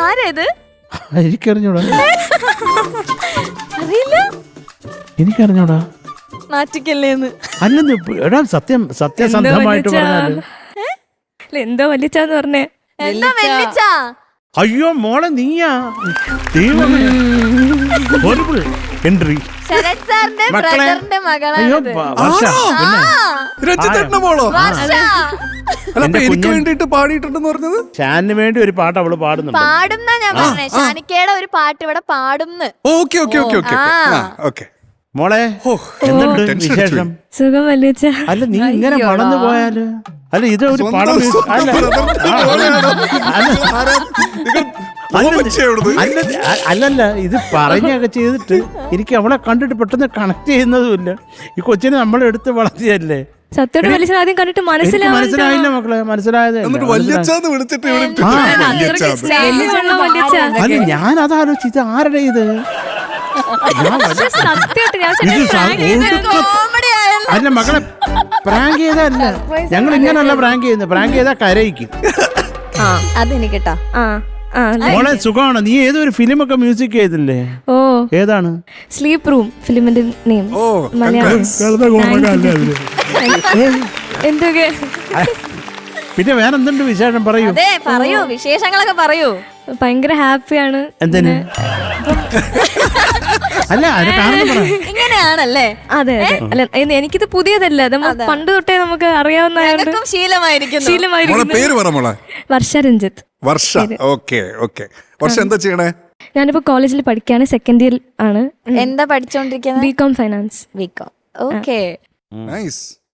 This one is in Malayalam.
ആരേത്? എനിക്കറിഞ്ഞൂടാ. അറിയില്ല. എനിക്കറിഞ്ഞൂടാ. നാറ്റിക്കല്ലേന്ന്. അല്ലെന്ന് എടാ, സത്യസന്ധമായിട്ട് പറഞ്ഞാല് എന്തോ വലിച്ചാന്ന് പറഞ്ഞേ. എന്താ വെല്ലിച്ചാ? അയ്യോ മോളെ നീയാ. Horrible entry. ശരത് സാറിന്റെ ബ്രദറിന്റെ അയ്യോ മകളാണ്. വർഷ. പിന്നെ രഞ്ജിത്തേട്ടന്റെ മോളോ? വർഷ അല്ല, അപ്പൊ എനിക്ക് വേണ്ടിട്ട് പാടിയിട്ടുണ്ടെന്ന് പറഞ്ഞത്? ഷാനിന് വേണ്ടി ഒരു പാട്ട് അവള് പാടുന്നുണ്ട്. പാടുന്ന ഞാൻ പറഞ്ഞേ. ഷാനിക്കയുടെ ഒരു പാട്ട് ഇവിടെ പാടുന്നു. Okay okay okay okay okay. മോളെ എന്തുണ്ട് വിശേഷം? സുഖം വലിച്ച. അല്ല നീ ഇങ്ങനെ വളർന്നു പോയാല്. അല്ല ഇത് ഒരു പടം. അല്ലല്ല ഇത് പറഞ്ഞൊക്കെ ചെയ്തിട്ട് എനിക്ക് അവളെ കണ്ടിട്ട് പെട്ടെന്ന് കണക്ട് ചെയ്യുന്നതുമില്ല. ഈ കൊച്ചിനെ നമ്മൾ എടുത്ത് വളർത്തിയല്ലേ. സത്യോട് വലിച്ച ആദ്യം കണ്ടിട്ട് മനസ്സിലായില്ല മക്കളെ. മനസ്സിലായത് അല്ല ഞാൻ അതാലോചിച്ച് ഇത് ആരുടെ ഇത് അല്ല മക്കളെ പ്രാങ്ക് ചെയ്തല്ല. ഞങ്ങൾ ഇങ്ങനല്ല പ്രാങ്ക് ചെയ്യുന്നത്. പ്രാങ്ക് ചെയ്താ കരയിക്കും. അതെനിക്കട്ടാ. മോളെ സുഖമാണ്. നീ ഏതൊരു ഫിലിമൊക്കെ മ്യൂസിക് ചെയ്തില്ലേ? ഓ ഏതാണ്? സ്ലീപ്പ് റൂം ഫിലിമിന്റെ നെയിം. എന്തൊക്കെ പിന്നെ വേറെ എന്തുണ്ട് വിശേഷം? പറയൂ. അതെ പറയൂ, വിശേഷങ്ങളൊക്കെ പറയൂ. ഭയങ്കര ഹാപ്പിയാണ്. എന്തിന്? അല്ല അത് കാണുന്നു. ഇങ്ങനെയാണല്ലേ? അതെ അതെ. അല്ല എനിക്കിത് പുതിയതല്ല. നമ്മൾ പണ്ട് തൊട്ടേ നമുക്ക് അറിയാവുന്ന ശീലമായിരിക്കുന്നു. വർഷ രഞ്ജിത്ത്. വർഷ. Okay okay. വർഷ എന്താ ചെയ്യണേ? ഞാനിപ്പോ കോളേജിൽ പഠിക്കാണ്. സെക്കൻഡ് ഇയർ ആണ്. എന്താ പഠിച്ചോണ്ടിരിക്കുന്നത്? BCom finance. BCom. Okay. Nice.